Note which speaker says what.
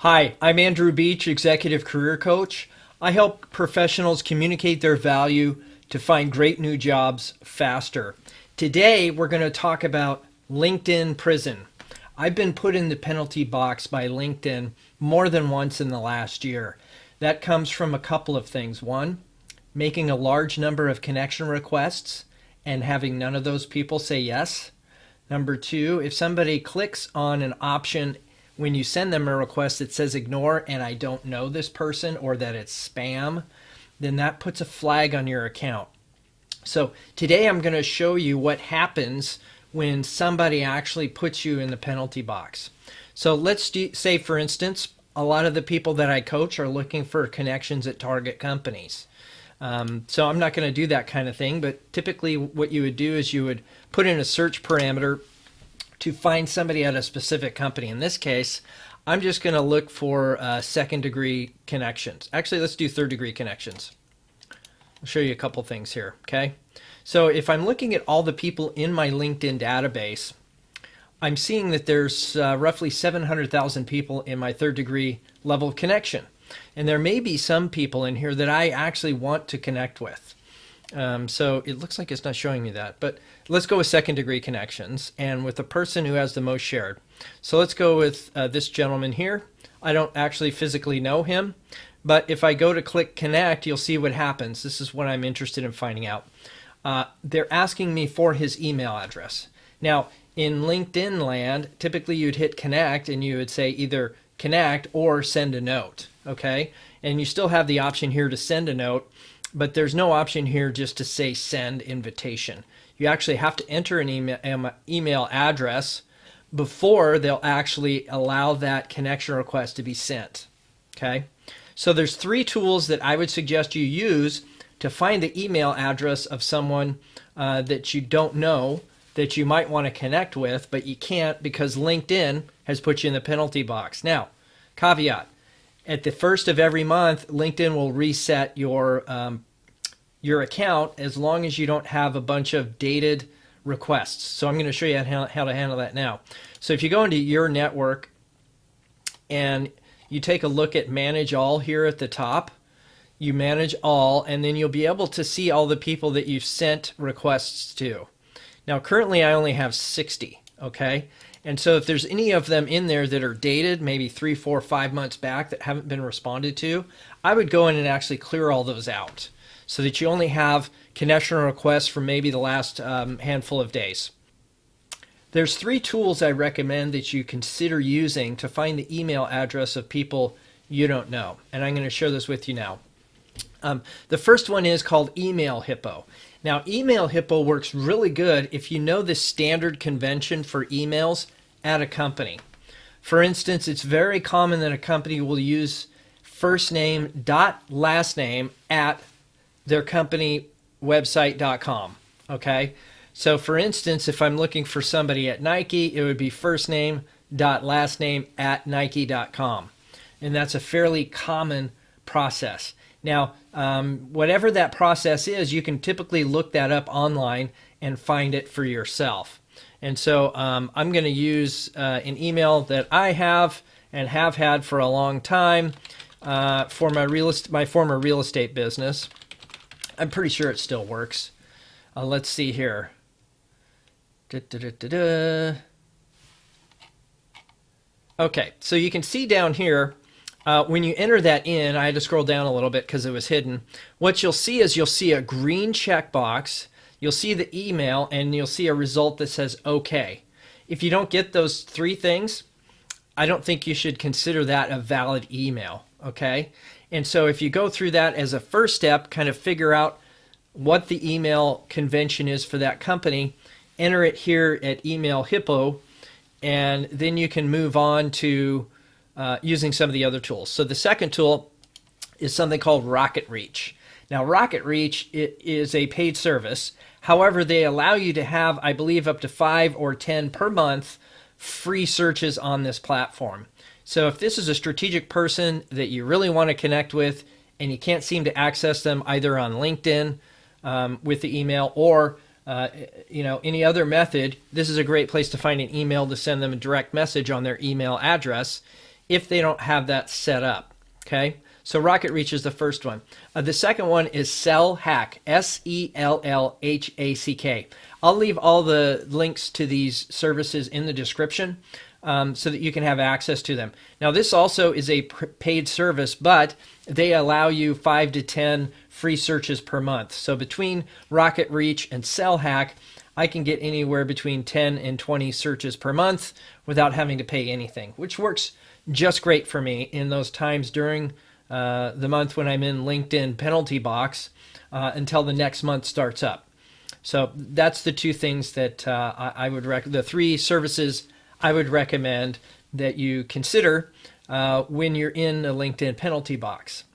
Speaker 1: Hi, I'm Andrew Beach, Executive Career Coach. I help professionals communicate their value to find great new jobs faster. Today, we're going to talk about LinkedIn Prison. I've been put in the penalty box by LinkedIn more than once in the last year. That comes from a couple of things. One, making a large number of connection requests and having none of those people say yes. Number two, if somebody clicks on an option when you send them a request that says ignore and I don't know this person or that it's spam, then that puts a flag on your account. So today I'm going to show you what happens when somebody actually puts you in the penalty box. So let's say, for instance, a lot of the people that I coach are looking for connections at target companies. So I'm not going to do that kind of thing, but typically what you would do is you would put in a search parameter to find somebody at a specific company. In this case, I'm just going to look for second degree connections. Actually, let's do third degree connections. I'll show you a couple things here, okay? So if I'm looking at all the people in my LinkedIn database, I'm seeing that there's roughly 700,000 people in my third degree level of connection. And there may be some people in here that I actually want to connect with. So it looks like it's not showing me that, but let's go with second degree connections and with the person who has the most shared. So let's go with this gentleman here. I don't actually physically know him, but if I go to click connect, you'll see what happens. This is what I'm interested in finding out. They're asking me for his email address. Now, in LinkedIn land, typically you'd hit connect and you would say either connect or send a note, okay? And you still have the option here to send a note, but there's no option here just to say send invitation. You actually have to enter an email address before they'll actually allow that connection request to be sent, okay? So there's three tools that I would suggest you use to find the email address of someone that you don't know that you might want to connect with, but you can't because LinkedIn has put you in the penalty box. Now, caveat, at the first of every month, LinkedIn will reset your account as long as you don't have a bunch of dated requests. So I'm going to show you how to handle that now. So if you go into your network and you take a look at manage all here at the top, you manage all, and then you'll be able to see all the people that you've sent requests to. Now currently I only have 60, okay? And so if there's any of them in there that are dated, maybe 3, 4, 5 months back that haven't been responded to, I would go in and actually clear all those out so that you only have connection requests from maybe the last handful of days. There's three tools I recommend that you consider using to find the email address of people you don't know. And I'm going to share this with you now. The first one is called Email Hippo. Now, Email Hippo works really good if you know the standard convention for emails at a company. For instance, it's very common that a company will use first name dot last name at their company website.com. Okay? So for instance, if I'm looking for somebody at Nike, it would be first name dot last name at nike.com. And that's a fairly common process. Now, whatever that process is, you can typically look that up online and find it for yourself. And so I'm going to use an email that I have and have had for a long time for my former real estate business. I'm pretty sure it still works. Let's see here. Okay, so you can see down here, when you enter that in, I had to scroll down a little bit because it was hidden. What you'll see is you'll see a green checkbox, you'll see the email, and you'll see a result that says OK. If you don't get those three things, I don't think you should consider that a valid email, okay? And so if you go through that as a first step, kind of figure out what the email convention is for that company, enter it here at Email Hippo, and then you can move on to using some of the other tools. So the second tool is something called RocketReach. Now RocketReach is a paid service. However, they allow you to have, I believe, up to 5 or 10 per month free searches on this platform. So if this is a strategic person that you really want to connect with and you can't seem to access them either on LinkedIn with the email or any other method, this is a great place to find an email to send them a direct message on their email address. if they don't have that set up. Okay, so RocketReach is the first one. The second one is SellHack, SellHack. I'll leave all the links to these services in the description so that you can have access to them. Now, this also is a paid service, but they allow you 5 to 10 free searches per month. So between RocketReach and SellHack, I can get anywhere between 10 and 20 searches per month without having to pay anything, which works just great for me in those times during the month when I'm in LinkedIn penalty box until the next month starts up. So that's the two things that I would recommend, the three services I would recommend that you consider when you're in a LinkedIn penalty box.